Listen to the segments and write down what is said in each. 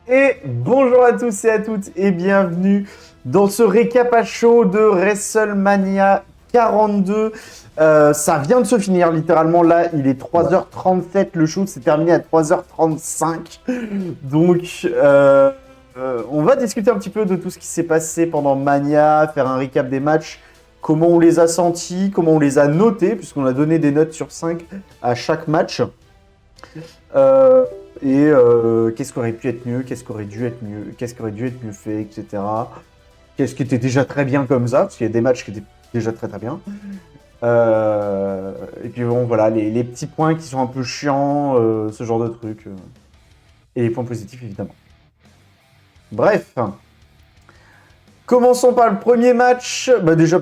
Et bonjour à tous et à toutes et bienvenue dans ce récap à chaud de WrestleMania 42. Ça vient de se finir littéralement, là il est 3h37, le show s'est terminé à 3h35. Donc on va discuter un petit peu de tout ce qui s'est passé pendant Mania, faire un récap des matchs, comment on les a sentis, comment on les a notés, puisqu'on a donné des notes sur 5 à chaque match. Qu'est-ce qui aurait pu être mieux, qu'est-ce qui aurait dû être mieux, qu'est-ce qui aurait dû être mieux fait, etc. Qu'est-ce qui était déjà très bien comme ça, parce qu'il y a des matchs qui étaient déjà très très bien. Et puis bon, voilà, les petits points qui sont un peu chiants, ce genre de trucs. Et les points positifs, évidemment. Bref. Commençons par le premier match. Bah déjà,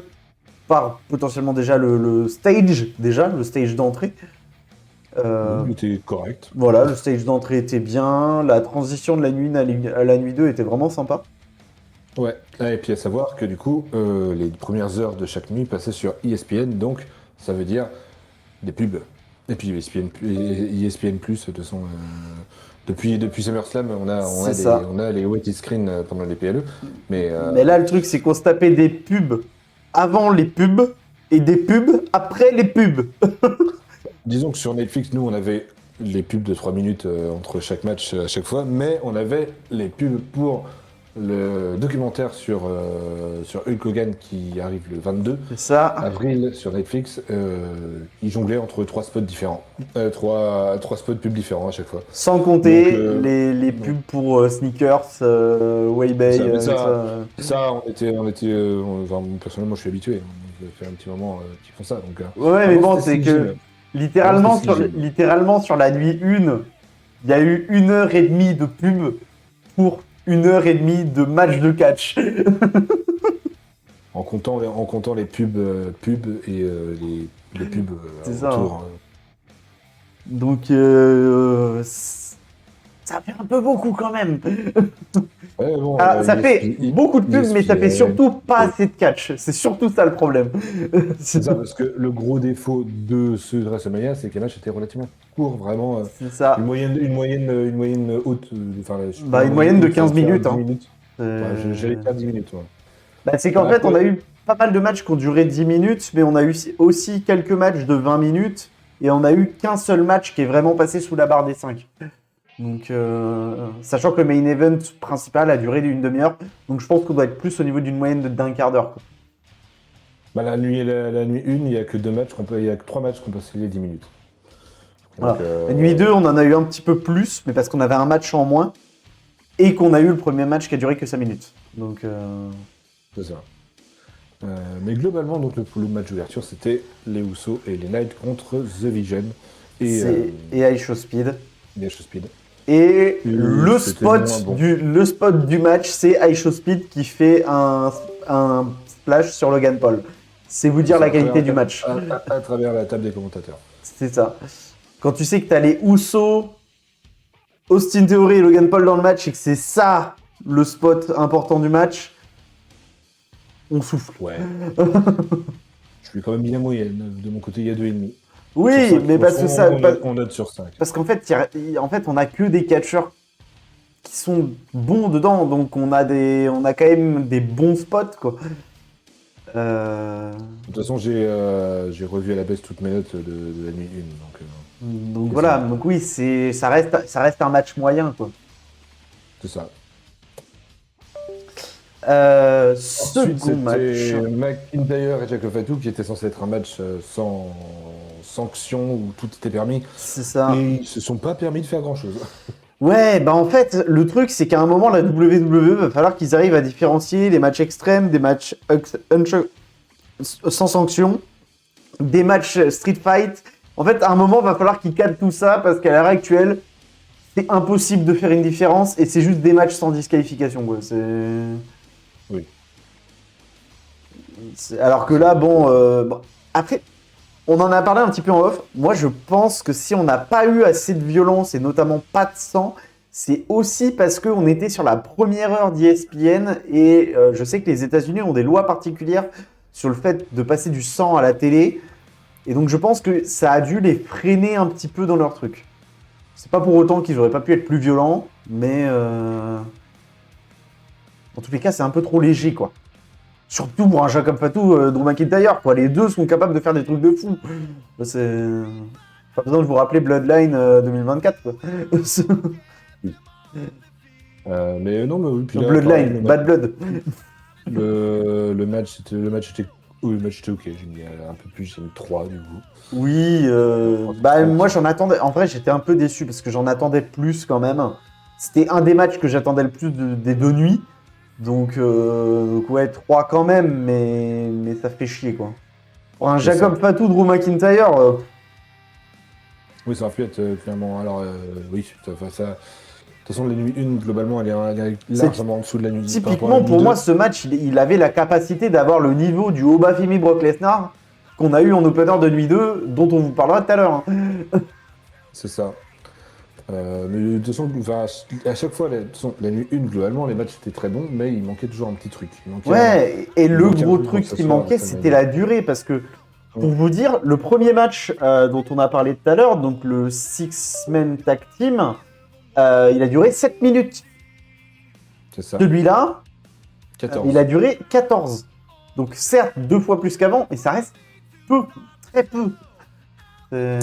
par potentiellement déjà le stage d'entrée. Il était correct. Voilà, le stage d'entrée était bien, la transition de la nuit 1 à la nuit 2 était vraiment sympa. Ouais. Ah, et puis à savoir que du coup, les premières heures de chaque nuit passaient sur ESPN, donc ça veut dire des pubs. Et puis ESPN, ESPN+, de toute façon, depuis SummerSlam, on a les waiting screens pendant les PLE. Mais là, le truc, c'est qu'on se tapait des pubs avant les pubs et des pubs après les pubs. Disons que sur Netflix, nous, on avait les pubs de 3 minutes entre chaque match à chaque fois, mais on avait les pubs pour le documentaire sur Hulk Hogan qui arrive le 22 C'est ça. avril sur Netflix. Il jonglait entre 3 spots différents. 3 spots pubs différents à chaque fois. Sans compter Donc, les pubs pour sneakers, Waybay. Ça, enfin, personnellement, je suis habitué. Ça fait un petit moment qu'ils font ça. Donc, Ouais, mais bon, c'est que CGM. littéralement sur la nuit 1, il y a eu 1h30 de pub pour 1h30 de match de catch. En comptant les pubs, et les pubs C'est ça, autour. Donc, ça fait un peu beaucoup quand même. Ouais, bon, Ça fait beaucoup de pubs, mais ça fait surtout pas oui. assez de catch. C'est surtout ça le problème. C'est ça, parce que le gros défaut de ce WrestleMania, c'est que les matchs étaient relativement courts, vraiment. C'est ça. Une moyenne haute. Une moyenne de 15 minutes. 10 minutes. Ouais, j'allais faire 10 minutes. Ouais. Bah, c'est qu'en fait, on a eu pas mal de matchs qui ont duré 10 minutes, mais on a eu aussi quelques matchs de 20 minutes, et on a eu qu'un seul match qui est vraiment passé sous la barre des 5. Donc, sachant que le main event principal a duré d'une demi-heure, donc je pense qu'on doit être plus au niveau d'une moyenne d'un quart d'heure. Bah, la nuit 1, il n'y a que 3 matchs qui ont passé les 10 minutes. Donc, voilà. La nuit 2, on en a eu un petit peu plus, mais parce qu'on avait un match en moins, et qu'on a eu le premier match qui a duré que 5 minutes. Donc, c'est ça. Mais globalement, donc, le match d'ouverture, c'était les Usos et les Knights contre The Vision et Aisho Speed. Speed. Et le spot du match, c'est Aisho Speed qui fait un splash sur Logan Paul. C'est vous dire la qualité du match. À travers la table des commentateurs. C'est ça. Quand tu sais que t'as les Usos, Austin Theory et Logan Paul dans le match et que c'est ça le spot important du match, on souffle. Ouais. Je suis quand même bien moyenne. De mon côté, il y a 2,5. Oui, 5, mais parce que ça. On note sur 5. Parce qu'en fait, on a que des catcheurs qui sont bons dedans, donc on a quand même des bons spots, quoi. De toute façon, j'ai revu à la baisse toutes mes notes de la nuit 1. Donc voilà, ça. Donc oui, ça reste un match moyen, quoi. C'est ça. Second match. McIntyre et Jacques Fatou qui était censé être un match sans sanction où tout était permis. C'est ça. Et ils se sont pas permis de faire grand chose. Ouais, bah en fait, le truc c'est qu'à un moment, la WWE va falloir qu'ils arrivent à différencier les matchs extrêmes des matchs sans sanction, des matchs street fight. En fait, à un moment, va falloir qu'ils cadrent tout ça parce qu'à l'heure actuelle, c'est impossible de faire une différence et c'est juste des matchs sans disqualification, quoi. Oui. Alors que là, bon, après, on en a parlé un petit peu en off. Moi, je pense que si on n'a pas eu assez de violence et notamment pas de sang, c'est aussi parce qu'on était sur la première heure d'ESPN et je sais que les États-Unis ont des lois particulières sur le fait de passer du sang à la télé. Et donc, je pense que ça a dû les freiner un petit peu dans leur truc. C'est pas pour autant qu'ils auraient pas pu être plus violents, Mais dans tous les cas, c'est un peu trop léger, quoi. Surtout pour un Jacob Fatou, Drew McIntyre, quoi. Les deux sont capables de faire des trucs de fou. C'est... Pas besoin de vous rappeler Bloodline 2024, quoi. Mais non, mais oui, puis Non, là, Bloodline, Bad Blood. le match était oui, le match était ok, j'ai mis un peu plus, j'ai mis 3 du coup. Oui, moi j'en attendais. En vrai, j'étais un peu déçu parce que j'en attendais plus quand même. C'était un des matchs que j'attendais le plus des deux nuits. Donc ouais, 3 quand même, mais ça fait chier quoi. Pour un C'est Jacob ça. Fatou, Drew McIntyre, Oui, ça aurait pu être clairement. Alors, oui, ça. De toute façon, la nuit 1, globalement, elle est c'est largement en dessous de la nuit par rapport à la typiquement nuit pour moi 2. ce match, il avait la capacité d'avoir le niveau du Obafemi Brock Lesnar qu'on a eu en opener de nuit 2, dont on vous parlera tout à l'heure. Hein. C'est ça. Mais de toute façon, enfin, à chaque fois, de toute façon, la nuit 1, globalement, les matchs étaient très bons, mais il manquait toujours un petit truc. Ouais, et Il le manquait un gros truc pour truc que ça qui soit manquait, c'était la WrestleMania. durée, parce que, pour Mm. vous dire, le premier match dont on a parlé tout à l'heure, donc le Six-Man Tag Team, il a duré 7 minutes. C'est ça. Celui-là, il 14. a duré 14. Donc certes, 2 fois plus qu'avant, mais ça reste peu, très peu. Ouais.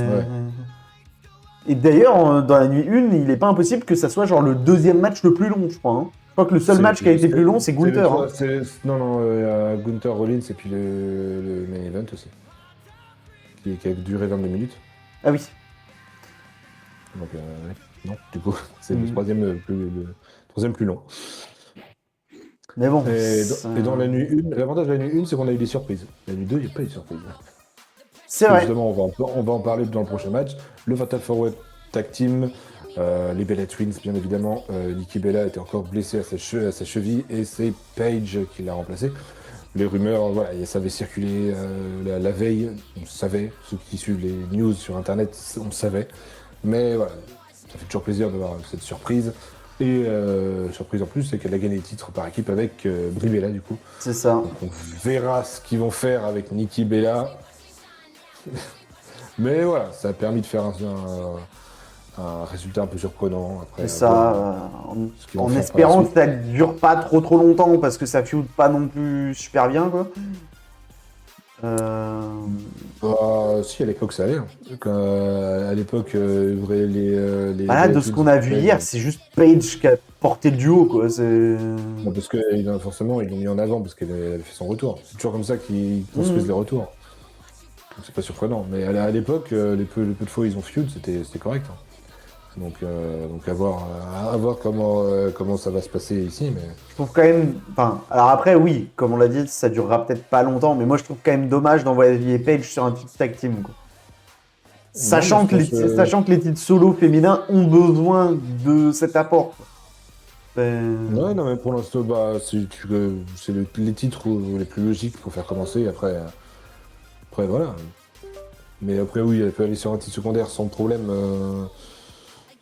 Et d'ailleurs, dans la nuit 1, il n'est pas impossible que ça soit genre le deuxième match le plus long, je crois. Hein. Je crois que le seul C'est le match qui a plus. été plus long, c'est C'est le Gunther. Hein. 3. Non, non, Gunther Rollins et puis le main event aussi. Qui a duré 22 minutes. Ah oui. Donc, ouais. Non, du coup, c'est le Mhm. troisième plus long. Mais bon. Et dans la nuit 1, l'avantage de la nuit 1, c'est qu'on a eu des surprises. La nuit 2, il n'y a pas eu de surprise. C'est Que vrai. justement, on va en parler dans le prochain match. Le Fatal 4-Way Tag Team, les Bella Twins, bien évidemment. Nikki Bella était encore blessée à sa cheville et c'est Paige qui l'a remplacé. Les rumeurs, voilà, ça avait circulé la veille, on savait, ceux qui suivent les news sur internet, on savait. Mais voilà, ça fait toujours plaisir d'avoir cette surprise. Et surprise en plus, c'est qu'elle a gagné le titre par équipe avec Brie Bella du coup. C'est ça. Donc on verra ce qu'ils vont faire avec Nikki Bella. Mais voilà, ça a permis de faire un résultat un peu surprenant. Après, C'est ça. ce qu'ils vont En faire par la espérant que suite. ça dure pas trop longtemps parce que ça feud pas non plus super bien quoi. Euh, Bah, si, à l'époque, ça allait. Hein. À l'époque, les Bah là, de Bella ce Twins, qu'on a vu hier, c'est juste Paige qui a porté le duo quoi. C'est. bon, parce que forcément, ils l'ont mis en avant parce qu'elle avait fait son retour. C'est toujours comme ça qu'ils construisent Mhm. les retours. Donc c'est pas surprenant. Mais à l'époque, le peu de fois où ils ont feud, c'était correct. Hein. Donc à voir comment ça va se passer ici. Mais Je trouve quand même. Enfin, alors après, oui, comme on l'a dit, ça durera peut-être pas longtemps, mais moi je trouve quand même dommage d'envoyer Paige sur un titre tag team. Quoi. non, mais je pense. Sachant que les titres solo féminins ont besoin de cet apport. Quoi. Ouais, non, mais pour l'instant, bah, c'est les titres les plus logiques pour faire commencer. Après, voilà. Mais après, oui, elle peut aller sur un titre secondaire sans problème.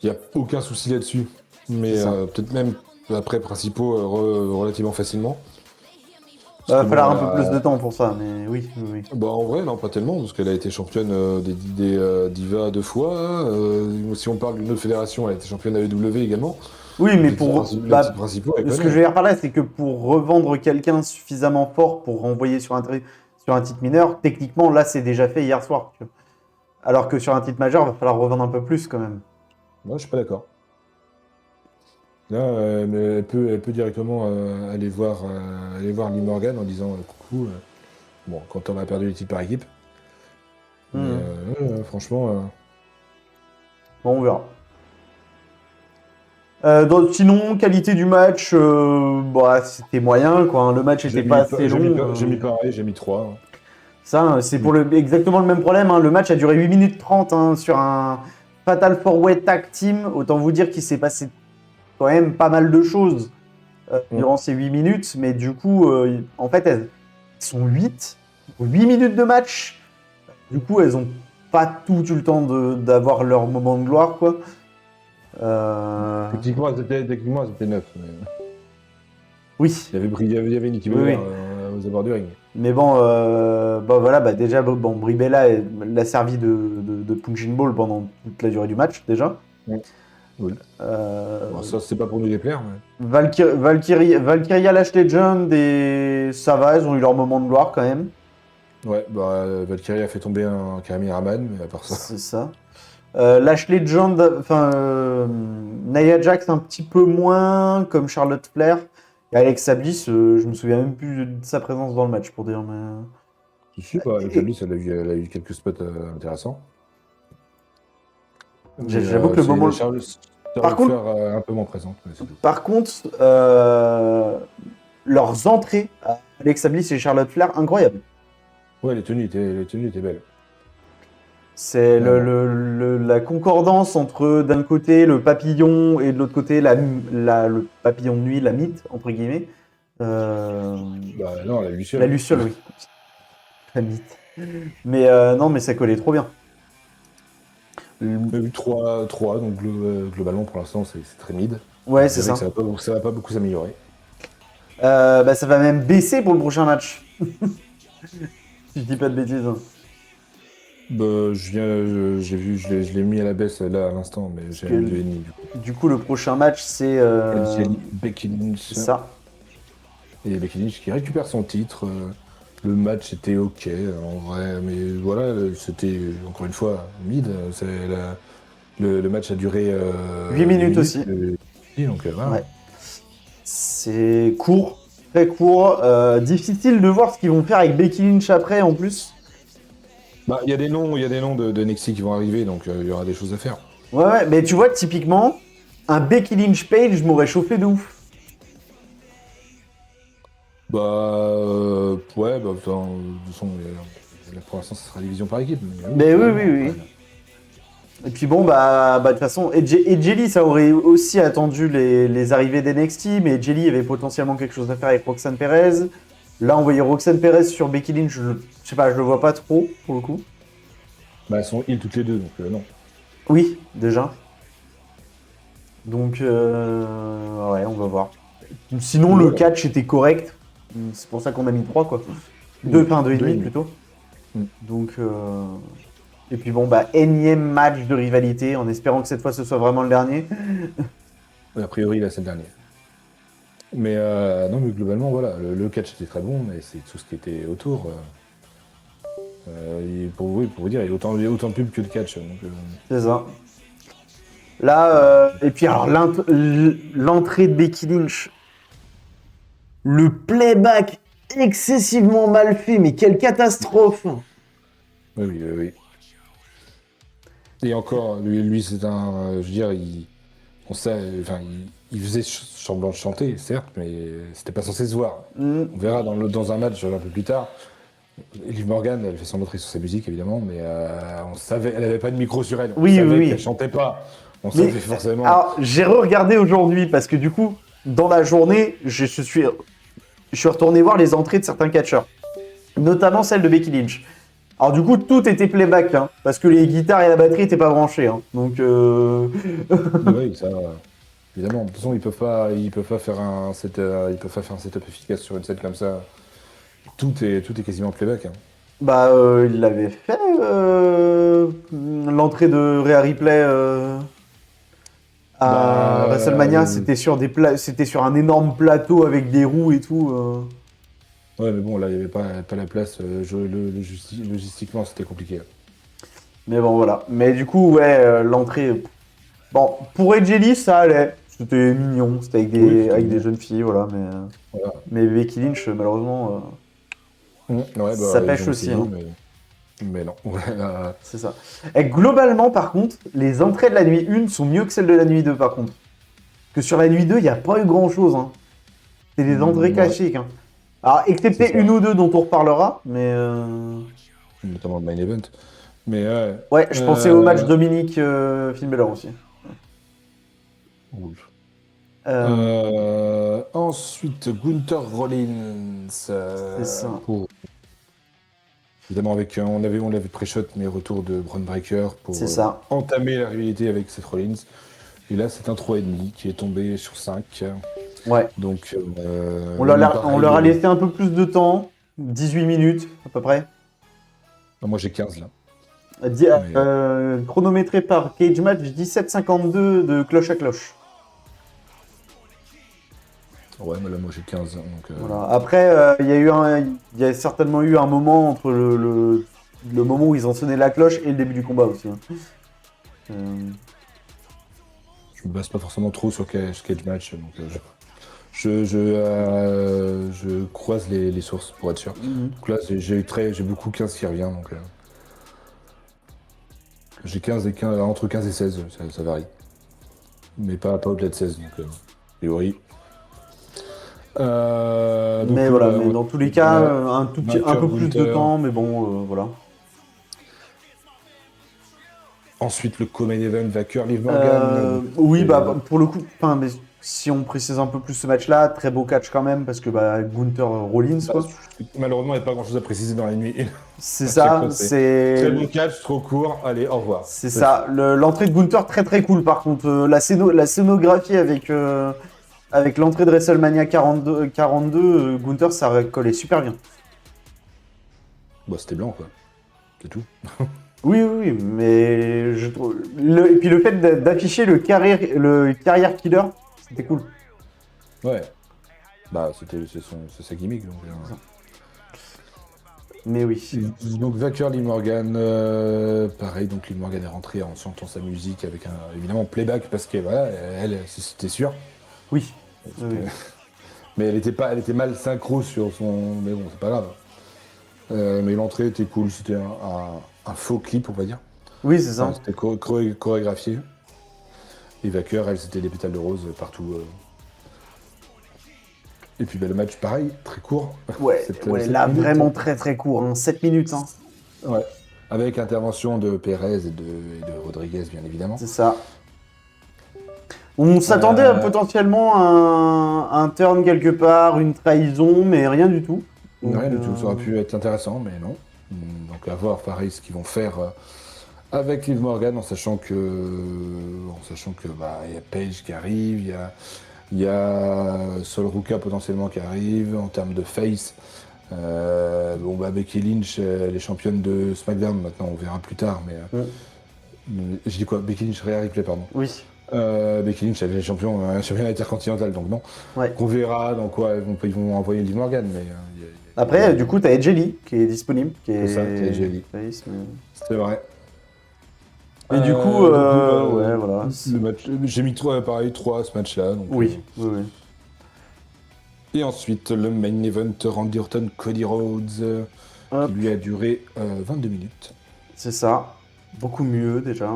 Il n'y a aucun souci là-dessus. Mais C'est ça. peut-être même après principaux relativement facilement. Parce Va que bon, falloir un peu plus de temps pour ça, mais oui, oui, oui. bah, en vrai, non, pas tellement, parce qu'elle a été championne des Divas 2 fois. Si on parle d'une autre fédération, elle a été championne AEW également. Oui, mais Les titres principaux, elle ce que je connaît. veux dire par là, c'est que pour revendre quelqu'un suffisamment fort pour renvoyer sur sur un titre mineur, techniquement, là, c'est déjà fait hier soir. Tu vois. Alors que sur un titre majeur, il va falloir revendre un peu plus quand même. Moi, je suis pas d'accord. Là, mais elle peut directement aller voir Lee Morgan en disant coucou. Bon, quand on a perdu les titres par équipe. Mais Mhm. franchement, Bon, on verra. Sinon, qualité du match, bah, c'était moyen, quoi. Hein. Le match était pas assez long. j'ai mis pareil, j'ai mis 3. Ça, c'est pour exactement le même problème. Hein. Le match a duré 8 minutes 30 hein, sur un Fatal 4-Way Tag Team. Autant vous dire qu'il s'est passé quand même pas mal de choses durant ces 8 minutes. Mais du coup, en fait, elles sont 8 minutes de match. Du coup, elles ont pas tout eu le temps d'avoir leur moment de gloire, quoi. Techniquement, c'était 9. Mais Oui, il y avait Nikki oui, Bella oui. aux abords du ring. Mais bon, bah voilà, bah déjà, bon, Bribella l'a servi de punching ball pendant toute la durée du match, déjà. Mm. Cool. Euh, Bon, ça, c'est pas pour nous déplaire, mais... Valkyria Lash Legend et ça va, ils ont eu leur moment de gloire quand même. Ouais, bah, Valkyrie a fait tomber un Karami Raman, mais à part ça... C'est ça. Lash Legend, enfin, Nia Jax un petit peu moins, comme Charlotte Flair. Et Alexa Bliss, je me souviens même plus de sa présence dans le match pour dire. Mais... Je suis pas, avec Alice, elle a eu quelques spots intéressants. Mais J'avoue que le c'est moment. Charlotte Par contre, Flair un peu moins présente, mais c'est tout. par contre, leurs entrées à Alexa Bliss et Charlotte Flair, incroyables. Ouais, les tenues étaient belles. C'est Vraiment. la concordance entre d'un côté le papillon et de l'autre côté le papillon de nuit, la mythe, entre guillemets. Euh, Bah non, la Luciole. la luciole, oui. La mythe. Mais non, mais ça collait trop bien. On a eu 3, donc globalement pour l'instant c'est très mid. Ouais, Je c'est dirais ça. que ça va pas beaucoup s'améliorer. Bah, ça va même baisser pour le prochain match. Si je dis pas de bêtises. Hein. Bah, j'ai vu, je l'ai mis à la baisse là à l'instant, mais j'ai que mis 2,5 du coup. Du coup, le prochain match, c'est Becky Lynch. ça. Et Becky Lynch qui récupère son titre. Le match était ok en vrai, mais voilà, c'était encore une fois mid. Le match a duré 8 minutes aussi. Donc voilà. Ouais. C'est court, très court. Difficile de voir ce qu'ils vont faire avec Becky Lynch après, en plus. Bah, il y a des noms de NXT qui vont arriver, donc il y aura des choses à faire. Ouais, mais tu vois, typiquement, un Becky Lynch Page, je m'aurais chauffé de ouf. Bah, ouais, bah, enfin, de toute façon, pour l'instant, ça sera division par équipe. Mais oui, totalement, oui, ouais. oui. Et puis bon, de toute façon, et Jelly, ça aurait aussi attendu les arrivées d'NXT, mais Jelly avait potentiellement quelque chose à faire avec Roxanne Perez. Là, on voyait Roxanne Perez sur Becky Lynch, je sais pas, je le vois pas trop, pour le coup. Bah, elles sont heal toutes les deux, donc non. Oui, déjà. Donc, ouais, on va voir. Sinon, le Ouais. catch était correct. C'est pour ça qu'on a mis 3 quoi. 2, enfin 2,5 2,5. plutôt. Mm. Donc, et puis bon, bah, énième match de rivalité, en espérant que cette fois ce soit vraiment le dernier. A priori, là, c'est le dernier. Mais non, mais globalement, voilà, le catch était très bon, mais c'est tout ce qui était autour. Pour vous dire, il y a autant de pub que de catch. Donc, C'est ça. Là, et puis alors, l'entrée de Becky Lynch, le playback excessivement mal fait, mais quelle catastrophe! oui, oui, oui, oui. Et encore, lui c'est un. Je veux dire, on sait, enfin, il faisait semblant de chanter, certes, mais c'était pas censé se voir. Mm. On verra dans un match un peu plus tard. Liv Morgan, elle fait son entrée sur sa musique, évidemment, mais on savait, elle avait pas de micro sur elle. On Oui, savait oui. qu'elle chantait pas. On Mais, savait forcément. alors, j'ai re-regardé aujourd'hui parce que du coup, dans la journée, je suis retourné voir les entrées de certains catcheurs, notamment celle de Becky Lynch. Alors du coup, tout était playback, hein, parce que les guitares et la batterie n'étaient pas branchées. Hein, donc, Oui, ça, évidemment. De toute façon, ils peuvent pas faire un setup efficace sur une scène comme ça. Tout est quasiment playback. Hein. bah, il l'avait fait, l'entrée de Rhea Ripley à Bah, WrestleMania. C'était sur un énorme plateau avec des roues et tout. ouais, mais bon, là, il n'y avait pas la place. Logistiquement, c'était compliqué. Mais bon, voilà. Mais du coup, ouais, l'entrée. Bon, pour Edgely, ça allait. C'était mignon. C'était avec Oui, c'était avec des mignon. jeunes filles, voilà. Voilà. Mais Becky Lynch, malheureusement, Ouais, ça bah, pêche ils ont aussi. essayé, Hein. mais non. Voilà. C'est ça. Et globalement, par contre, les entrées de la nuit 1 sont mieux que celles de la nuit 2, par contre. Que sur la nuit 2, il n'y a pas eu grand-chose. Hein. C'est des entrées Ouais, classiques. Hein. Alors, c'est excepté ça. une ou deux dont on reparlera, mais... Notamment le main event. Mais Ouais, je pensais au match Dominique Finn Balor aussi. Ouf. Euh, Ensuite, Gunther Rollins. C'est ça. Évidemment, on l'avait pré-shot, mais retour de Braun Breaker pour C'est ça. entamer la rivalité avec Seth Rollins. Et là, c'est un 3,5 qui est tombé sur 5. Ouais. Donc, On leur a laissé un peu plus de temps. 18 minutes, à peu près. Moi, j'ai 15 là. Chronométré par Cage Match 17,52 de cloche à cloche. Ouais, mais là, moi j'ai 15. Donc, Voilà. Après, il y a certainement eu un moment entre le moment où ils ont sonné la cloche et le début du combat aussi, hein. Je me base pas forcément trop sur Cage Match. Donc, je croise les sources pour être sûr. Donc là, j'ai beaucoup 15 qui revient. Donc, j'ai 15 et 15, entre 15 et 16, ça varie. Mais pas au-delà de 16, donc a priori. Mais voilà, mais dans tous les cas, un peu plus de Gunther. temps, mais bon, voilà. Ensuite, le co-main event, vainqueur Liv Morgan. Oui, bah pour le coup, enfin, mais si on précise un peu plus ce match-là, très beau catch quand même, parce que bah, Gunther Rollins, Bah, quoi. malheureusement, il n'y a pas grand-chose à préciser dans la nuit. C'est À chaque ça, fois, très bon catch, trop court, allez, au revoir. c'est ça. L'entrée de Gunther, très très cool par contre. La scénographie avec l'entrée de WrestleMania 42, Gunther, ça collait super bien. Bah, c'était blanc, quoi. C'est tout. Oui, oui, oui, mais je trouve. Et puis le fait d'afficher le carrière killer, c'était cool. Ouais. Bah, c'est sa gimmick. Donc, Mais oui. donc vainqueur Liv Morgan, pareil, donc Liv Morgan est rentrée en chantant sa musique avec évidemment playback parce que voilà, elle c'était sûr. Oui. Oui. Mais elle était mal synchro sur son. Mais bon, c'est pas grave. Mais l'entrée était cool, c'était un faux clip, on va dire. Oui, c'est Enfin, ça. c'était chorégraphié. Et vainqueur, elle, c'était des pétales de rose partout. Et puis bah, le match, pareil, très court. Ouais, ouais, 7 là, minutes. vraiment très très court, hein. 7 minutes, hein. Ouais. Avec intervention de Pérez et de Rodriguez, bien évidemment. C'est ça. On s'attendait à potentiellement un turn quelque part, une trahison, mais rien du tout. Donc, Rien du tout, ça aurait pu être intéressant, mais non. Donc à voir, pareil, ce qu'ils vont faire avec Liv Morgan, en sachant que bah, y a Paige qui arrive, il y a Sol Ruka potentiellement qui arrive en termes de face. Bon bah Becky Lynch, elle est championne de SmackDown maintenant, on verra plus tard, mais je dis quoi? Becky Lynch, Rhea Ripley, pardon. Oui. Becky Lynch, elle est championne intercontinentale, donc non. Ouais. On verra dans quoi ils vont envoyer Liv Morgan, mais Après, du coup, t'as Edge Lee qui est disponible. C'est ça, t'as Edge Lee. Face, mais... c'est vrai. Et du coup, ouais, voilà. Le match, j'ai mis pareil, 3 à ce match-là. Donc, Oui, oui, oui. Et ensuite, le main event, Randy Orton, Cody Rhodes, qui lui a duré 22 minutes. C'est ça. Beaucoup mieux déjà.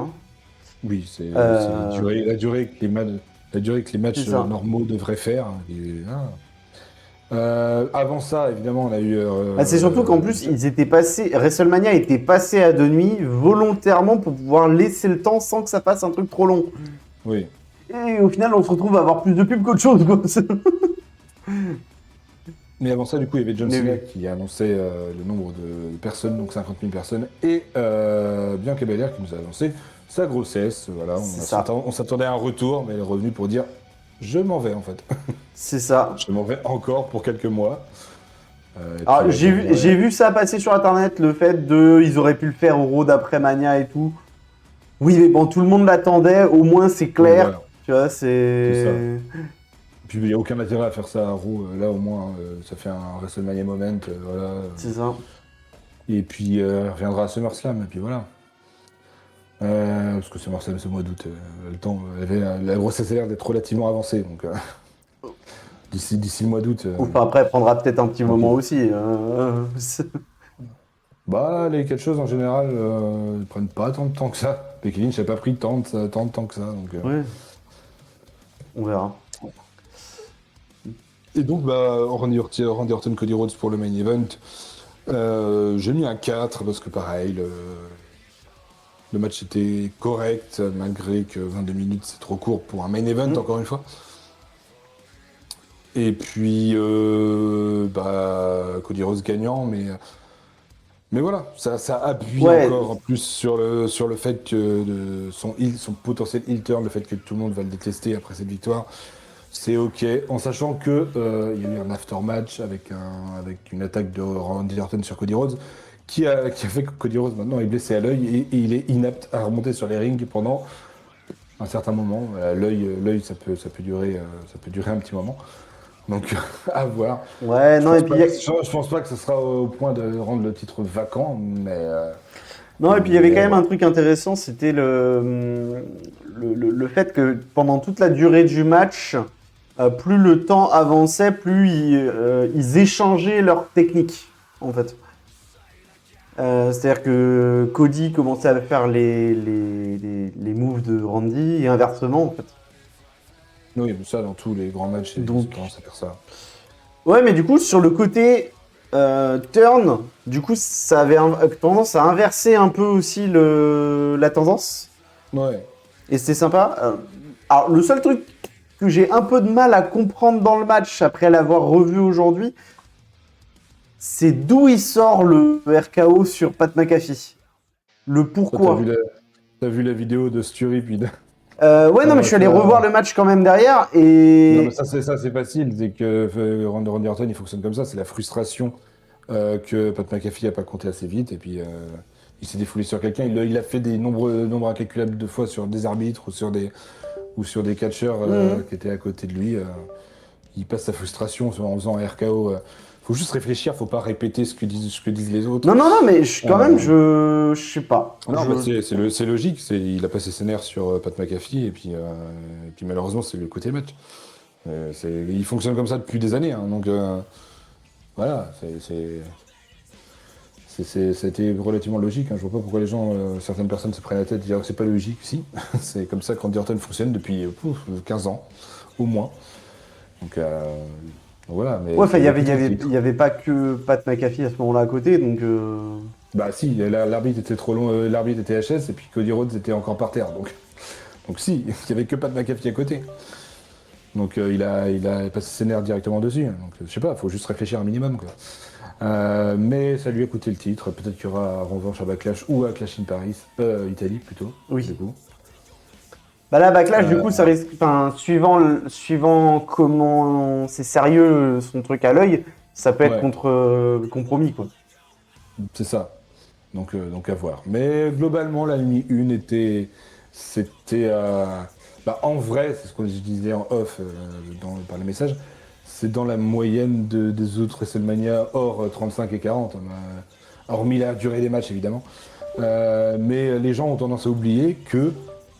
Oui, c'est la durée que les matchs normaux devraient faire. Avant ça, évidemment, on a eu. C'est surtout qu'en plus, WrestleMania était passé à 2 nuits volontairement pour pouvoir laisser le temps sans que ça fasse un truc trop long. Oui. Et au final, on se retrouve à avoir plus de pubs qu'autre chose, quoi. Mais avant ça, du coup, il y avait John Cena qui a annoncé le nombre de personnes, donc 50 000 personnes, et Bianca Belair qui nous a annoncé sa grossesse. Voilà, on s'attendait à un retour, mais elle est revenue pour dire je m'en vais en fait. C'est ça. Je m'en vais encore pour quelques mois. Alors, j'ai vu ça passer sur internet, le fait ils auraient pu le faire au Raw d'après Mania et tout. Oui, mais bon, tout le monde l'attendait, au moins c'est clair. Voilà. Tu vois, c'est. Puis il n'y a aucun intérêt à faire ça à Raw. Là, au moins, ça fait un WrestleMania moment. Voilà. C'est ça. Et puis, elle reviendra à SummerSlam, et puis voilà. Parce que SummerSlam, c'est au mois d'août. Le temps, la grossesse a l'air d'être relativement avancée. Donc, d'ici le mois d'août. Enfin, après, elle prendra peut-être un petit moment aussi. Bah, les quelque chose en général, ils prennent pas tant de temps que ça. Becky Lynch n'a pas pris tant de temps que ça. Donc, Ouais. On verra. Et donc, bah, Randy Orton, Cody Rhodes pour le main event. J'ai mis un 4 parce que pareil, le match était correct, malgré que 22 minutes c'est trop court pour un main event, encore une fois. Et puis, Cody Rhodes gagnant, mais voilà, ça appuie encore en plus sur le fait que son potentiel heel turn, le fait que tout le monde va le détester après cette victoire. C'est ok, en sachant que il y a eu un aftermatch avec une attaque de Randy Orton sur Cody Rhodes qui a fait que Cody Rhodes maintenant est blessé à l'œil et il est inapte à remonter sur les rings pendant un certain moment. L'œil, ça peut durer un petit moment. Donc, à voir. Ouais, non, et puis Je pense pas que ce sera au point de rendre le titre vacant, mais. non, et puis il y avait quand même un truc intéressant, c'était le fait que pendant toute la durée du match, plus le temps avançait, plus ils échangeaient leurs techniques, en fait. C'est-à-dire que Cody commençait à faire les moves de Randy et inversement, en fait. Oui, mais ça, dans tous les grands matchs, Donc- ils commencent à faire ça. Ouais, mais du coup, sur le côté turn, du coup, ça avait tendance à inverser un peu aussi la tendance. Ouais. Et c'était sympa. Alors, le seul truc que j'ai un peu de mal à comprendre dans le match, après l'avoir revu aujourd'hui, c'est d'où il sort le RKO sur Pat McAfee. Le Toi, pourquoi. t'as vu la vidéo de Sturry, puis Ouais, non, mais je suis allé revoir le match quand même derrière. Non, Et mais ça, c'est facile. C'est que Randy Orton, il fonctionne comme ça. C'est la frustration que Pat McAfee n'a pas compté assez vite. Et puis, il s'est défoulé sur quelqu'un. Il a fait des nombres incalculables de fois sur des arbitres ou sur des catcheurs qui étaient à côté de lui. Il passe sa frustration en faisant un RKO. Faut juste réfléchir. Faut pas répéter ce que disent les autres. non, mais quand même, je sais pas. Non, bah, c'est logique. Il a passé ses nerfs sur Pat McAfee. Et puis malheureusement, c'est le côté match. Il fonctionne comme ça depuis des années, hein, donc voilà, c'était relativement logique. Hein. Je vois pas pourquoi les gens, certaines personnes se prennent la tête et dire que c'est pas logique. Si, c'est comme ça que Randy Orton fonctionne depuis 15 ans, au moins. Donc voilà. Mais Ouais, enfin, il y avait pas que Pat McAfee à ce moment-là à côté, donc. Bah si, l'arbitre était trop long, l'arbitre était HS et puis Cody Rhodes était encore par terre, donc si, il y avait que Pat McAfee à côté. Donc il a passé ses nerfs directement dessus. Donc je sais pas, faut juste réfléchir un minimum quoi. Mais ça lui a coûté le titre. Peut-être qu'il y aura revanche à Backlash ou à Clash in Paris, Italie plutôt. Oui. Du coup. Bah là, Backlash, du coup, ça risque. Enfin, suivant comment c'est sérieux son truc à l'œil, ça peut être Ouais. contre compromis, quoi. C'est ça. Donc à voir. Mais globalement, la nuit 1 c'était bah, en vrai, c'est ce que je disais en off par les messages, c'est dans la moyenne des autres WrestleMania hors 35 et 40, hein, hormis la durée des matchs évidemment. Mais les gens ont tendance à oublier que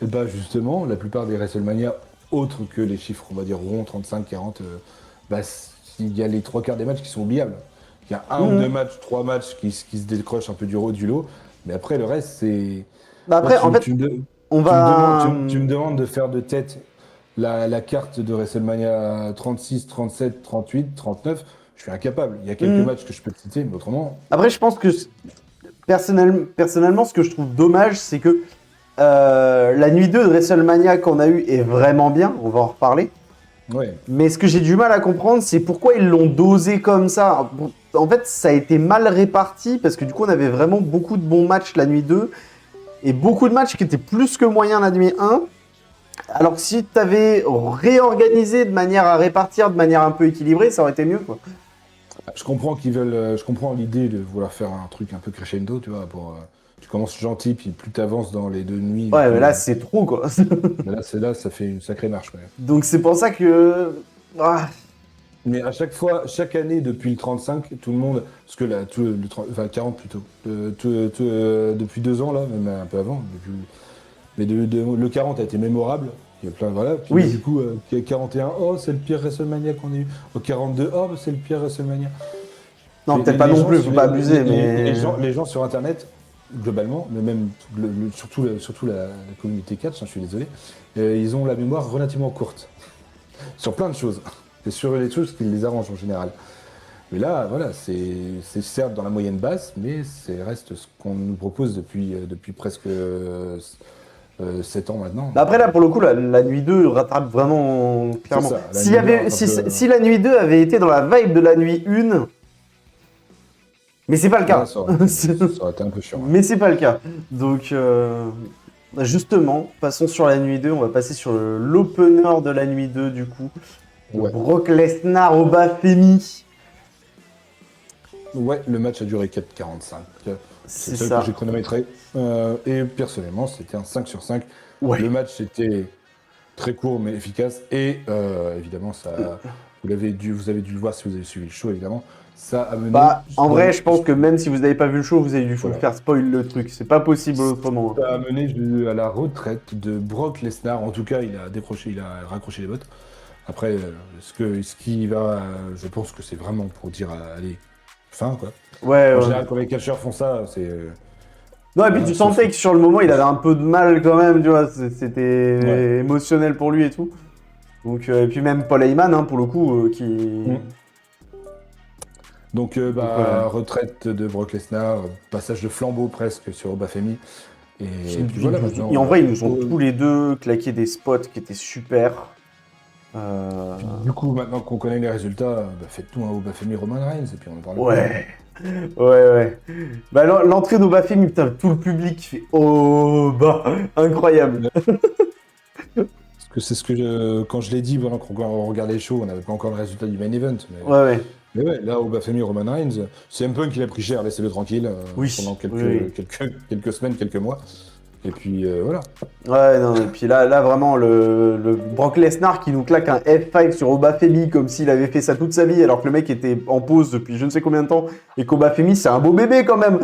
bah, justement, la plupart des WrestleMania autres que les chiffres, on va dire rond 35, 40, bah, il y a les trois quarts des matchs qui sont oubliables. Il y a un ou deux matchs, trois matchs qui se décrochent un peu du haut du lot, mais après le reste c'est. Bah après, Là, en fait, on va. tu me demandes de faire de tête la carte de WrestleMania 36, 37, 38, 39. Je suis incapable. Il y a quelques matchs que je peux te citer, mais autrement. Après, je pense que personnellement, ce que je trouve dommage, c'est que la nuit 2 de WrestleMania qu'on a eue est vraiment bien, on va en reparler. Ouais. Mais ce que j'ai du mal à comprendre, c'est pourquoi ils l'ont dosé comme ça. En fait, ça a été mal réparti parce que du coup, on avait vraiment beaucoup de bons matchs la nuit 2 et beaucoup de matchs qui étaient plus que moyens la nuit 1. Alors que si tu avais réorganisé de manière à répartir de manière un peu équilibrée, ça aurait été mieux, quoi. Je comprends qu'ils veulent. Je comprends l'idée de vouloir faire un truc un peu crescendo, tu vois. Tu commences gentil, puis plus tu avances dans les deux nuits. Ouais, plus, mais là, c'est trop, quoi. mais là, ça fait une sacrée marche, quand même. Donc c'est pour ça que... Ah, Mais à chaque fois, chaque année depuis le 35, tout le monde, parce que là, enfin 40 plutôt, depuis 2 ans là, même un peu avant, mais le 40 a été mémorable. Il y a plein, voilà. Puis Oui. là, du coup, 41, oh c'est le pire WrestleMania qu'on a eu. Au 42, oh bah, c'est le pire WrestleMania. non, Et peut-être pas les non gens plus, sur- faut pas abuser, mais... les gens sur Internet, globalement, mais même surtout la communauté catch, hein, je suis désolé, ils ont la mémoire relativement courte sur plein de choses. C'est sur les choses qui les arrangent en général. Mais là, voilà, c'est certes dans la moyenne basse, mais c'est reste ce qu'on nous propose depuis presque 7 ans maintenant. Bah après, là, pour le coup, la nuit 2 rattrape vraiment clairement. ça, la nuit 2 Si la nuit 2 avait été dans la vibe de la nuit 1, mais c'est pas le cas. Là, ça aurait été un peu chiant. Ouais. Mais c'est pas le cas. Donc, justement, passons sur la nuit 2. On va passer sur l'opener de la nuit 2, du coup. Ouais. Brock Lesnar au Bafemi. Ouais, le match a duré 4,45. C'est C'est ça ça. que j'ai chronométré. Et personnellement, c'était un 5 sur 5. Ouais. Le match était très court mais efficace. Et évidemment, vous avez dû le voir si vous avez suivi le show, évidemment. Ça a mené. Bah, en vrai, je pense que même si vous n'avez pas vu le show, vous avez dû vous Voilà. faire spoil le truc. C'est pas possible autrement. Ça a mené à la retraite de Brock Lesnar. En tout cas, il a raccroché les bottes. Après, ce qui va, je pense que c'est vraiment pour dire, allez, fin, quoi. Ouais, En ouais. général, quand les catcheurs font ça, c'est. Non, et puis tu sentais que sur le moment, il avait un peu de mal quand même, tu vois. C'était Ouais. émotionnel pour lui et tout. Donc, et puis même Paul Heyman, hein, pour le coup, qui. Donc, voilà. retraite de Brock Lesnar, passage de flambeau presque sur Obafemi. Et puis voilà, maintenant. Et en vrai, ils nous ont tous les deux claqué des spots qui étaient super. Du coup, maintenant qu'on connaît les résultats, faites-nous un Obafemi Roman Reigns et puis on en parle. Ouais. Ouais. Bah, l'entrée d'Obafemi, putain, tout le public qui fait oh bah, incroyable. Parce que c'est ce que quand je l'ai dit pendant qu'on regardait les shows, on n'avait pas encore le résultat du main event. Ouais. Mais ouais, là, Obafemi Roman Reigns, c'est un peu qu'il a pris cher, laissez-le tranquille Oui, pendant oui. quelques semaines, quelques mois. Et puis voilà. Ouais, non, et puis là vraiment, le Brock Lesnar qui nous claque un F5 sur Obafemi comme s'il avait fait ça toute sa vie, alors que le mec était en pause depuis je ne sais combien de temps, et qu'Obafemi, c'est un beau bébé quand même.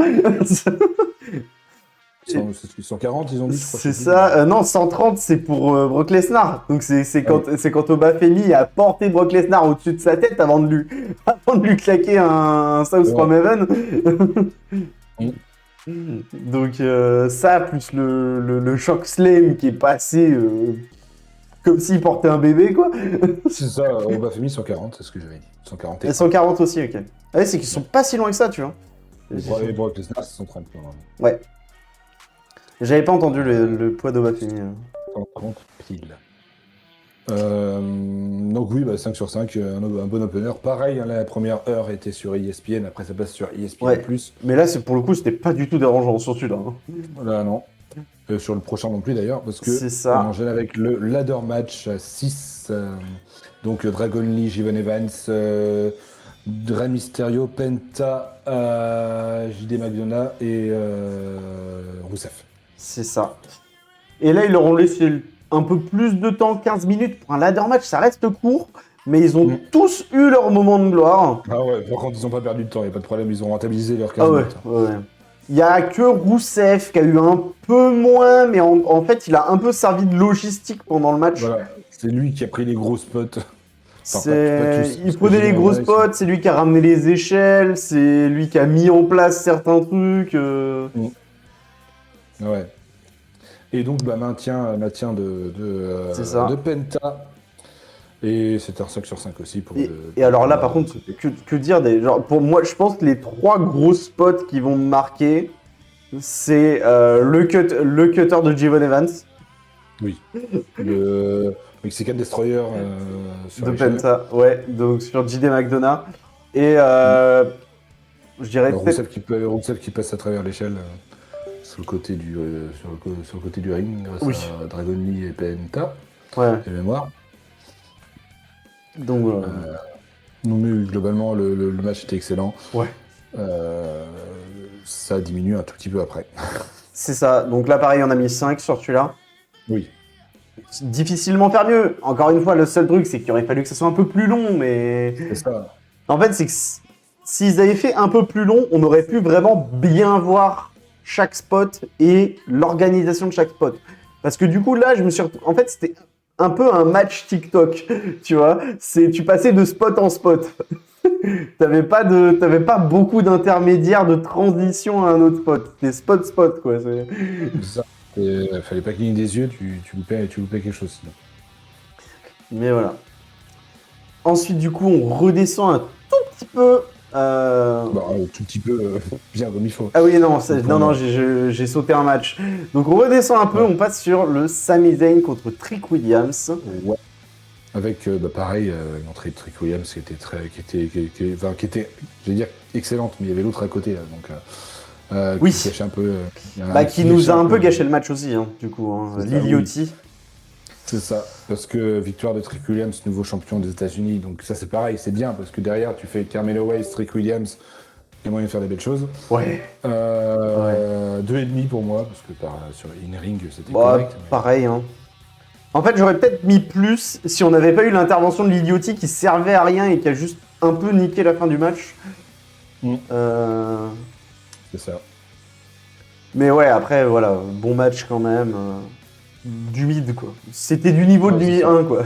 Ils sont 40, ils ont dit, je crois. C'est ça, non, 130 c'est pour Brock Lesnar. Donc c'est quand Obafemi a porté Brock Lesnar au-dessus de sa tête avant de lui claquer un South from Heaven. Donc ça, plus le choc slam qui est passé comme s'il portait un bébé, quoi. C'est ça, Obafemi 140, c'est ce que j'avais dit. 140 Et 140 aussi, ok. Ah ouais, c'est qu'ils sont pas si loin que ça, tu vois. Et Brock Lesnar, c'est 130. Ouais. J'avais pas entendu le poids d'Obafemi. 140 pile. Donc oui, 5 sur 5, un bon opener. Pareil, hein, la première heure était sur ESPN, après ça passe sur ESPN+. Ouais. Mais là, pour le coup, c'était pas du tout dérangeant sur celui-là. Hein. Là, non. Sur le prochain non plus d'ailleurs, parce que C'est ça. on enchaîne avec le ladder match 6. Donc Dragon Lee, Jivan Evans, Rey Mysterio, Penta, JD McDonough et Rusev. C'est ça. Et là, ils leur ont laissé un peu plus de temps, 15 minutes pour un ladder match. Ça reste court, mais ils ont tous eu leur moment de gloire. Ah ouais, par contre, ils n'ont pas perdu de temps, il n'y a pas de problème, ils ont rentabilisé leur 15 Ah ouais, minutes. ouais. Il y a que Rousseff qui a eu un peu moins, mais en fait, il a un peu servi de logistique pendant le match. Voilà, c'est lui qui a pris les gros spots. Il prenait les gros spots, c'est lui qui a ramené les échelles, c'est lui qui a mis en place certains trucs. Ouais. Et donc, maintien de Penta. Et c'est un 5 sur 5 aussi. Et alors là, par contre, que dire genre, pour moi, je pense que les 3 gros spots qui vont me marquer, c'est le cutter de Javon Evans. Oui. Le Mexican Destroyer sur de l'échelle. Penta, ouais, donc sur JD McDonough. Et je dirais Rousseff qui passe à travers l'échelle sur le côté du ring grâce à Dragon Lee et Penta. Ouais. Et mémoire. Donc, mais globalement, le match était excellent. Ouais. Ça diminue un tout petit peu après. C'est ça. Donc là, pareil, on a mis 5 sur celui-là. Oui. Difficilement faire mieux. Encore une fois, le seul truc, c'est qu'il aurait fallu que ça soit un peu plus long, mais... C'est ça. En fait, c'est que s'ils avaient fait un peu plus long, on aurait pu vraiment bien voir chaque spot et l'organisation de chaque spot. Parce que du coup, là, en fait, c'était un peu un match TikTok, tu vois. Tu passais de spot en spot. T'avais pas beaucoup d'intermédiaires de transition à un autre spot. C'était spot, quoi. C'est ça. Fallait pas cligner des yeux, tu loupais quelque chose sinon. Mais voilà. Ensuite, du coup, on redescend un tout petit peu. Tout petit peu, bien comme il faut. Ah oui, non, j'ai sauté un match. Donc on redescend un peu, on passe sur le Sami Zayn contre Trick Williams. Ouais. Avec, pareil, une entrée de Trick Williams qui était, je vais dire, excellente, mais il y avait l'autre à côté, là, donc... oui. Qui gâchait un peu... qui nous a un peu gâché le match aussi, hein, du coup. Hein, Liliotti. Oui. C'est ça, parce que victoire de Trick Williams, nouveau champion des États-Unis, donc ça c'est pareil, c'est bien, parce que derrière tu fais Carmelo Hayes, Trick Williams, Il y a moyen de faire des belles choses. Ouais. 2,5 pour moi, parce que sur in-ring, c'était Bah, correct. Mais... pareil, hein. En fait, j'aurais peut-être mis plus si on n'avait pas eu l'intervention de l'idiotie qui servait à rien et qui a juste un peu niqué la fin du match. C'est ça. Mais ouais, après, voilà, bon match quand même. Du mid, quoi. C'était du niveau de Ouais, nuit c'est ça. 1, quoi.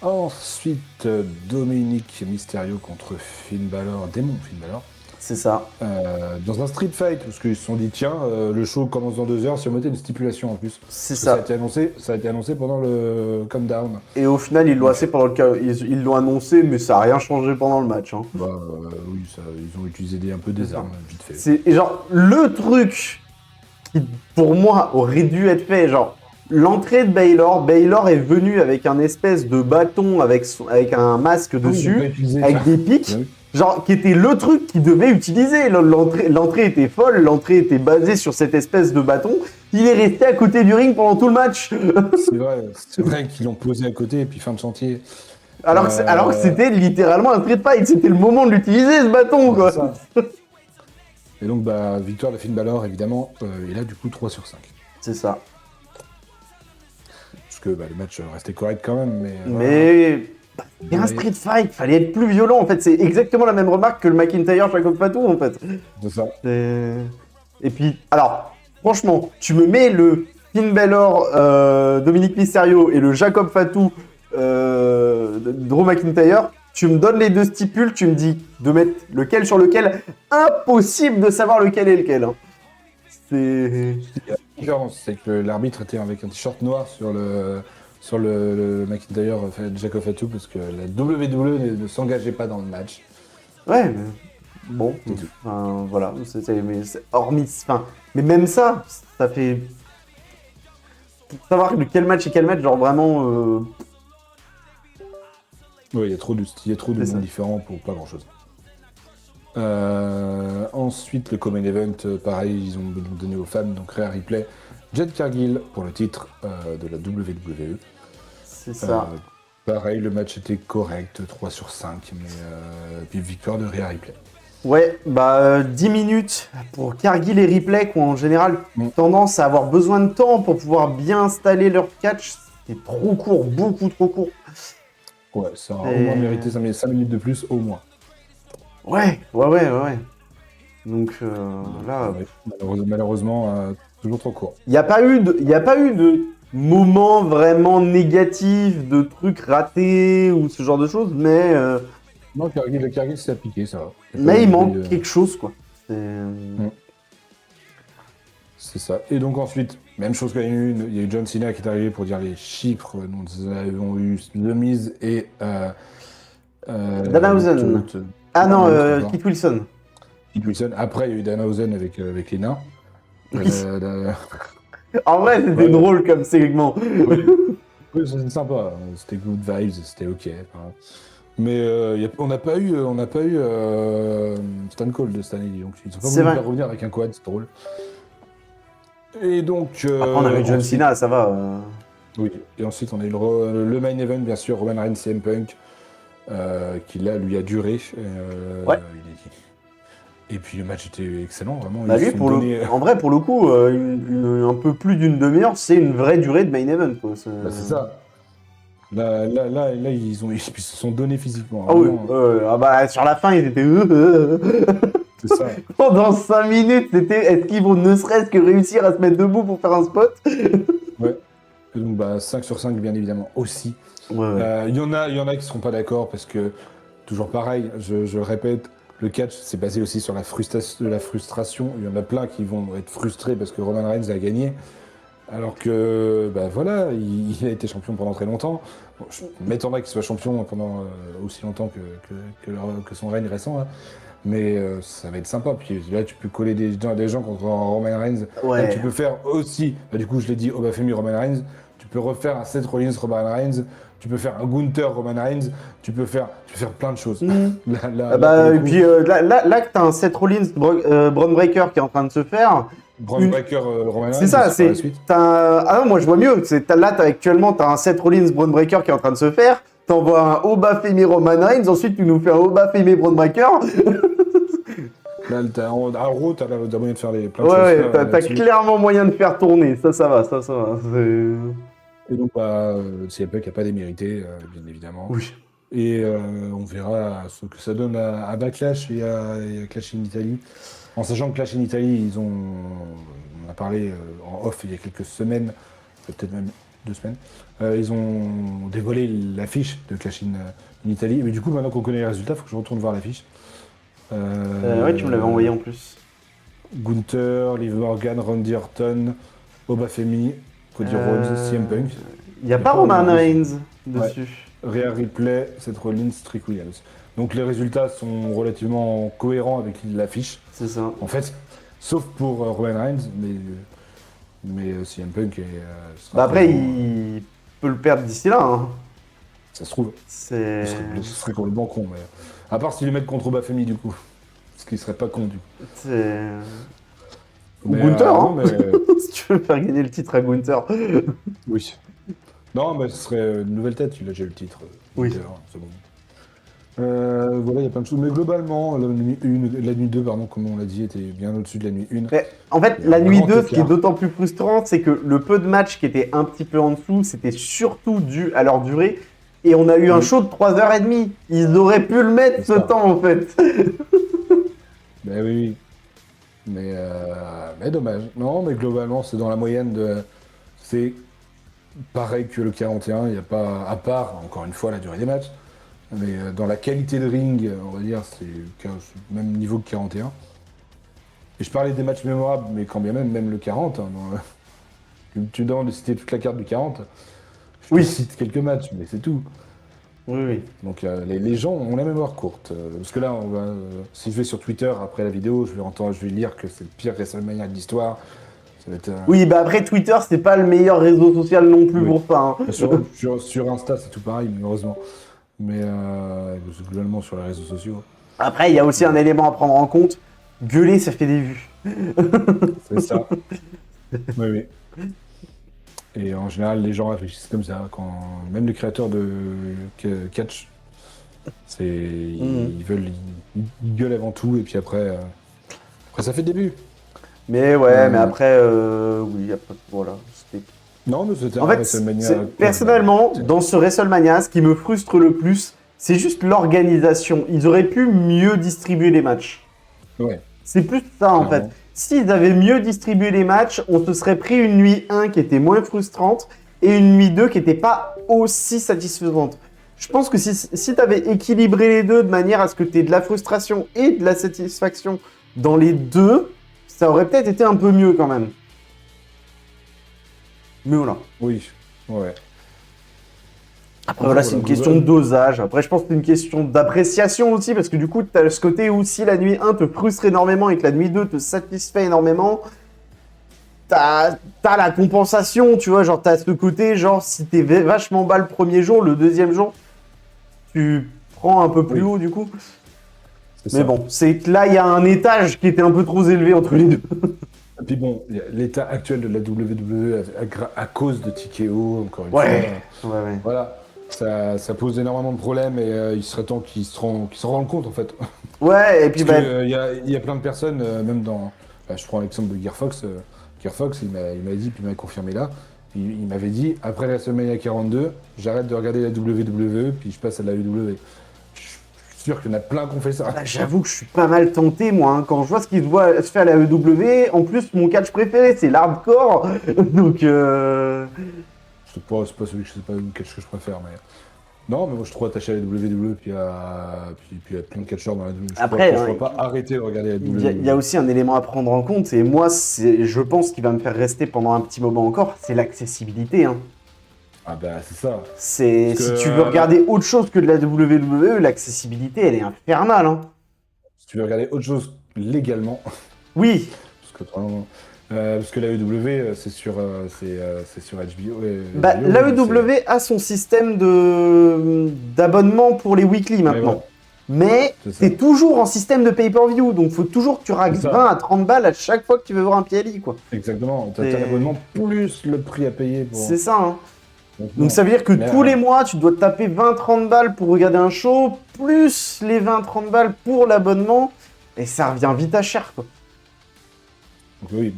Ensuite, Dominique Mysterio contre Finn Balor, démon Finn Balor, C'est ça. dans un street fight, parce qu'ils se sont dit, tiens, le show commence dans 2 heures, si on mettait une stipulation en plus. C'est Parce que ça. ça a été annoncé pendant le countdown. Et au final, ils l'ont ils l'ont annoncé, mais ça a rien changé pendant le match. Hein. Bah, oui, ils ont utilisé un peu des armes, vite fait. Et genre, le truc qui, pour moi, aurait dû être fait, genre, l'entrée de Baylor, Baylor est venu avec un espèce de bâton avec un masque dessus, avec des pics, Oui. genre, qui était le truc qu'il devait utiliser. L'entrée était folle, l'entrée était basée sur cette espèce de bâton. Il est resté à côté du ring pendant tout le match. C'est vrai qu'ils l'ont posé à côté, et puis fin de chantier. Alors que c'était littéralement un street fight, c'était le moment de l'utiliser, ce bâton, quoi. Ça. Et donc, bah, victoire de Finn Balor, évidemment, et là, du coup, 3 sur 5. C'est ça. Parce que bah, le match restait correct quand même, mais... Mais il y a un street fight, fallait être plus violent en fait. C'est exactement la même remarque que le McIntyre Jacob Fatou en fait. C'est ça. Et puis, alors, franchement, tu me mets le Finn Balor, Dominique Mysterio et le Jacob Fatou, Drew McIntyre. Tu me donnes les deux stipules, tu me dis de mettre lequel sur lequel. Impossible de savoir lequel est lequel. Hein. C'est. La différence, c'est que l'arbitre était avec un t-shirt noir sur le McIntyre Jacob Fatou, parce que la WWE ne s'engageait pas dans le match. Ouais, mais bon, C'est tout. enfin, voilà, hormis, enfin, mais même ça, ça fait pour savoir quel match est quel match, genre vraiment, Oui, il y a trop de C'est ça. noms différents pour pas grand-chose. Ensuite, le Common Event, pareil, ils ont donné aux femmes, donc Rhea Ripley, Jade Cargill pour le titre de la WWE. c'est ça. Pareil, le match était correct, 3 sur 5, mais puis victoire de Rhea Ripley. Ouais, bah 10 minutes pour Cargill et Ripley qui ont en général Mm. tendance à avoir besoin de temps pour pouvoir bien installer leur catch. C'est trop court, beaucoup trop court. Ouais, ça a au moins mérité 5 minutes de plus, au moins. Ouais. Donc là, Ouais, malheureusement, toujours trop court. il n'y a pas eu de moment vraiment négatif, de trucs ratés ou ce genre de choses, mais Non, Cargill s'est appliqué, ça va. il manque quelque chose, quoi. C'est ça. Et donc ensuite, même chose qu'il y a eu, il y a eu John Cena qui est arrivé pour dire les chiffres. Nous avons eu The Miz et... Danhausen. l'autre- Ah non, l'autre, Kit Wilson. Kit Wilson. Après, il y a eu Danhausen avec les nains. Oui. En vrai, c'était Ouais. drôle comme segment. Oui, c'était sympa. C'était good vibes, c'était ok. Enfin, mais on n'a pas eu, Stone Cold de cette année, donc ils ont pas C'est voulu vrai. faire revenir avec un quad, c'est drôle. Et donc... Après, on avait John ensuite- Cena, ça va. Oui, et ensuite on a eu le main event, bien sûr, Roman Reigns CM Punk, qui là, lui a duré. Ouais. Et puis le match était excellent, vraiment. Bah Ils lui, se sont donné- en vrai, pour le coup, un peu plus d'une demi-heure, c'est une vraie durée de main event, quoi. Bah, c'est ça. Là, ils se sont donnés physiquement. Ah oui, vraiment. ah bah sur la fin, ils étaient... C'est ça. Pendant 5 minutes, c'était est-ce qu'ils vont ne serait-ce que réussir à se mettre debout pour faire un spot? Ouais. Et donc, bah, 5 sur 5, bien évidemment, aussi. Ouais. Il y en a qui seront pas d'accord parce que, toujours pareil, je le répète, le catch, c'est basé aussi sur la frustration. Il y en a plein qui vont être frustrés parce que Roman Reigns a gagné. Alors que, bah voilà, il a été champion pendant très longtemps. Bon, je m'étonnerais qu'il soit champion pendant aussi longtemps que son règne récent. Hein. Mais ça va être sympa. Puis là, tu peux coller des gens contre Roman Reigns. Ouais. Là, tu peux faire aussi, bah, du coup, je l'ai dit, Obafemi Roman Reigns. Tu peux refaire un Seth Rollins Roman Reigns. Tu peux faire un Gunther Roman Reigns. Tu peux faire plein de choses. Mhm. Là, Bah, pour le et coup, puis là que t'as un Seth Rollins Braun Breaker qui est en train de se faire, Braun Breaker Roman Reigns. c'est ça, par la c'est. suite. Ah non, moi je vois mieux. Actuellement, t'as un Seth Rollins Braun Breaker qui est en train de se faire. T'envoies un Obafemi Roman Reigns, ensuite tu nous fais un Obafemi Braun Breaker. Là, en Raw, t'as moyen de faire plein de Ouais, choses. t'as clairement moyen de faire tourner. Ça va, ça va. Et donc, CM Punk n'a pas démérité, bien évidemment. Oui. Et on verra ce que ça donne à Backlash et à Clash in Italy. En sachant que Clash in Italy, on a parlé en off il y a quelques semaines, peut-être même 2 semaines, ils ont dévoilé l'affiche de Clash in Italy. Mais du coup, maintenant qu'on connaît les résultats, il faut que je retourne voir l'affiche. Ouais, tu me l'avais envoyé en plus. Gunther, Liv Morgan, Randy Orton, Obafemi, Cody Rhodes, CM Punk. Il n'y a pas Roman Reigns dessus. Rhea Ripley, Seth Rollins, Trick Williams. Donc les résultats sont relativement cohérents avec l'affiche. C'est ça. En fait, sauf pour Roman Reigns, mais CM Punk est. Après, il peut le perdre d'ici là. Hein. Ça se trouve. Ce serait complètement con. Mais... À part s'ils le mettent contre Obafemi, du coup. Ce qui serait pas con, du coup. Ou Gunther, hein. Si tu veux faire gagner le titre à Gunther. Oui. Non, mais ce serait une nouvelle tête, il a déjà le titre. Oui. Gunther, c'est bon. Voilà, il y a plein de choses. Mais globalement, la nuit 2, pardon, comme on l'a dit, était bien au-dessus de la nuit 1. Mais, en fait, la nuit 2, ce qui est d'autant plus frustrant, c'est que le peu de matchs qui étaient un petit peu en dessous, c'était surtout dû à leur durée. Et on a eu un show de 3h30. Ils auraient pu le mettre ce temps, en fait. Ben oui. Mais dommage. Non, mais globalement, c'est dans la moyenne de... C'est pareil que le 41. Il n'y a pas... À part, encore une fois, la durée des matchs. Mais dans la qualité de ring, on va dire, c'est le même niveau que 41. Et je parlais des matchs mémorables, mais quand bien même le 40, hein, tu demandes de citer toute la carte du 40. Je cite quelques matchs, mais c'est tout. Oui. Donc les gens ont la mémoire courte. Parce que là, si je vais sur Twitter après la vidéo, je vais lire que c'est le pire WrestleMania de l'histoire. Ça va être, Oui, bah après Twitter, c'est pas le meilleur réseau social non plus pour ça. Hein. Sur Insta, c'est tout pareil, malheureusement. Mais globalement sur les réseaux sociaux. Après, il y a aussi un élément à prendre en compte. Gueuler, ça fait des vues. C'est ça. Oui. Et en général, les gens réfléchissent comme ça. Même les créateurs de catch, ils gueulent avant tout, et puis après ça fait début. Mais ouais, mais après, oui, après, voilà. Non, mais c'était en fait, WrestleMania. Personnellement, dans ce WrestleMania, ce qui me frustre le plus, c'est juste l'organisation. Ils auraient pu mieux distribuer les matchs. Ouais. C'est plus ça, en fait. S'ils avaient mieux distribué les matchs, on se serait pris une nuit 1 qui était moins frustrante et une nuit 2 qui n'était pas aussi satisfaisante. Je pense que si tu avais équilibré les deux de manière à ce que tu aies de la frustration et de la satisfaction dans les deux, ça aurait peut-être été un peu mieux quand même. Mais voilà. Oui, ouais. Après, voilà, c'est une question de dosage. Après, je pense que c'est une question d'appréciation aussi, parce que du coup, tu as ce côté où si la nuit 1 te frustre énormément et que la nuit 2 te satisfait énormément, t'as la compensation, tu vois, genre, t'as ce côté, genre, si t'es vachement bas le premier jour, le deuxième jour, tu prends un peu plus haut, du coup. Mais bon, c'est que là, il y a un étage qui était un peu trop élevé entre les deux. Et puis bon, l'état actuel de la WWE à cause de TKO, encore une fois. Ouais. Voilà. Ça pose énormément de problèmes et il serait temps qu'ils se rendent compte en fait. Ouais, et puis il y a plein de personnes, même dans. Je prends l'exemple de Gearfox. Gearfox, il m'a dit, puis il m'a confirmé là. Il m'avait dit après la WrestleMania 42, j'arrête de regarder la WWE, puis je passe à la WWE. Je suis sûr qu'il y en a plein qui ont fait ça. Bah, j'avoue que je suis pas mal tenté, moi. Hein. Quand je vois ce qui se fait à la WWE, en plus, mon catch préféré, c'est l'hardcore. Donc. C'est pas le catch que je préfère, mais. Non, mais moi je suis trop attaché à la WWE, puis à plein de catcheurs dans la WWE. Après, je ne pas arrêter de regarder la WWE. Il y a aussi un élément à prendre en compte, et moi, je pense qu'il va me faire rester pendant un petit moment encore, c'est l'accessibilité. Hein. Ah bah c'est ça. Si tu veux regarder autre chose que de la WWE, l'accessibilité, elle est infernale. Hein. Si tu veux regarder autre chose légalement. Oui. Parce que l'AEW, c'est sur HBO. L'AEW a son système d'abonnement pour les weekly maintenant. Mais c'est toujours en système de pay-per-view, donc il faut toujours que tu raques 20 à 30 balles à chaque fois que tu veux voir un PLI, quoi. Exactement, tu as l'abonnement plus le prix à payer. C'est ça, hein. Donc ça veut dire que Mais, tous les mois, tu dois te taper 20-30 balles pour regarder un show, plus les 20-30 balles pour l'abonnement, et ça revient vite à cher, quoi. Donc oui,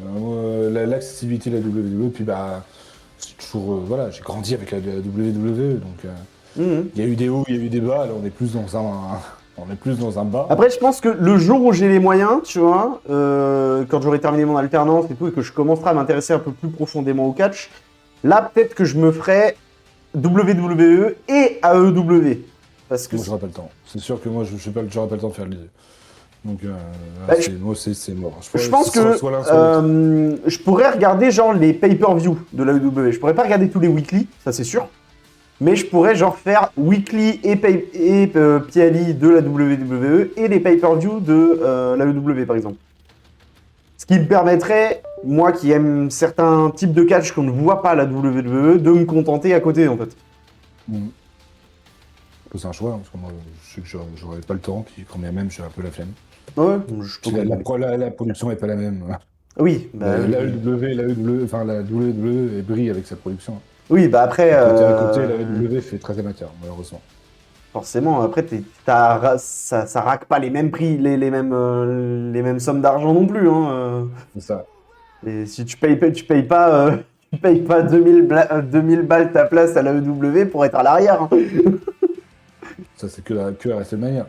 l'accessibilité de la WWE, puis bah, c'est toujours, voilà, j'ai grandi avec la WWE, donc Mhm. il y a eu des hauts, il y a eu des bas, là on est plus dans on est plus dans un bas. Après, je pense que le jour où j'ai les moyens, tu vois, quand j'aurai terminé mon alternance et tout, et que je commencerai à m'intéresser un peu plus profondément au catch, là, peut-être que je me ferai WWE et AEW. Parce que Moi j'aurais pas le temps. C'est sûr que moi j'aurais pas le temps de faire les deux. Donc Bah, moi c'est mort. je pense que Soit l'un, soit l'autre. je pourrais regarder genre les pay-per-view de l'AEW. Je pourrais pas regarder tous les weekly, ça c'est sûr. Mais je pourrais genre faire weekly et PLE de la WWE et les pay-per-view de l'AEW par exemple. Ce qui me permettrait, moi qui aime certains types de catch qu'on ne voit pas à la WWE, de me contenter à côté en fait. Mm. C'est un choix, hein, parce que moi je sais que j'aurais pas le temps, puis quand bien même j'ai un peu la flemme. Ouais, je peux Puis comprendre. la production est pas la même. Oui, bah, Enfin la WWE brille avec sa production. oui, bah après, À côté, la WWE fait très amateur, malheureusement. forcément, après, ça raque pas les mêmes prix, les mêmes sommes d'argent non plus. Hein. C'est ça. Et si tu payes pas, tu payes pas 2000 balles ta place à la EW pour être à l'arrière. Hein. Ça, c'est que à WrestleMania.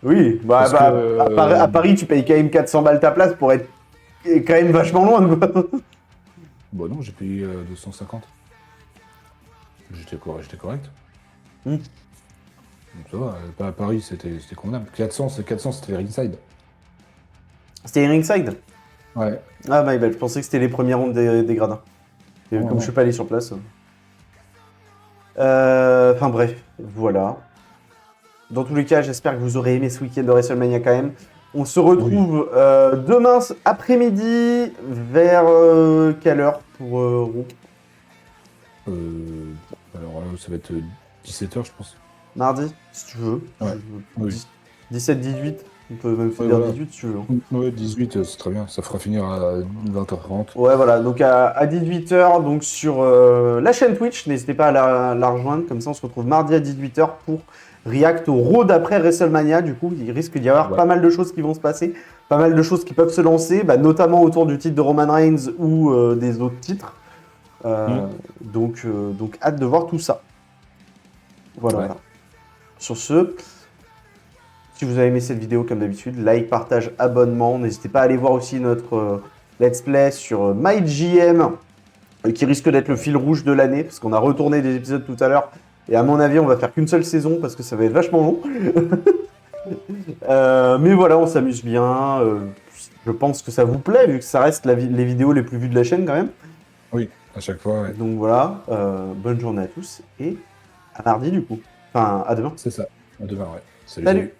Oui, bah, Parce bah, que, à Paris, tu payes quand même 400 balles ta place pour être quand même vachement loin. Quoi. bon, non, j'ai payé 250. J'étais correct. Hmm. Donc ça va, pas à Paris, c'était convenable. 400, c'était ringside. C'était ringside. Ouais. Ah, bah, je pensais que c'était les premiers rounds des gradins. Et Non, comme non. je suis pas allé sur place. Enfin bref, voilà. Dans tous les cas, j'espère que vous aurez aimé ce week-end de WrestleMania quand même. On se retrouve demain après-midi vers quelle heure pour Raw Alors là, ça va être 17h, je pense. Mardi, si tu veux. Ouais. Oui. 17-18, on peut même faire Ouais, voilà. 18 si tu veux. Hein. Ouais, 18, c'est très bien. Ça fera finir à 20h30. Ouais, voilà, donc à 18h, donc sur la chaîne Twitch, n'hésitez pas à la rejoindre, comme ça on se retrouve mardi à 18h pour React au Raw d'après WrestleMania. Du coup, il risque d'y avoir Ouais. pas mal de choses qui vont se passer, pas mal de choses qui peuvent se lancer, bah, notamment autour du titre de Roman Reigns ou des autres titres. Donc, hâte de voir tout ça. Voilà. Ouais. Voilà. Sur ce, si vous avez aimé cette vidéo, comme d'habitude, like, partage, abonnement. N'hésitez pas à aller voir aussi notre let's play sur MyGM, qui risque d'être le fil rouge de l'année, parce qu'on a retourné des épisodes tout à l'heure. Et à mon avis, on va faire qu'une seule saison, parce que ça va être vachement long. Mais voilà, on s'amuse bien. Je pense que ça vous plaît, vu que ça reste les vidéos les plus vues de la chaîne quand même. Oui, à chaque fois, ouais. Donc voilà, bonne journée à tous, et à mardi du coup. Enfin, à demain. C'est ça. À demain, ouais. Salut.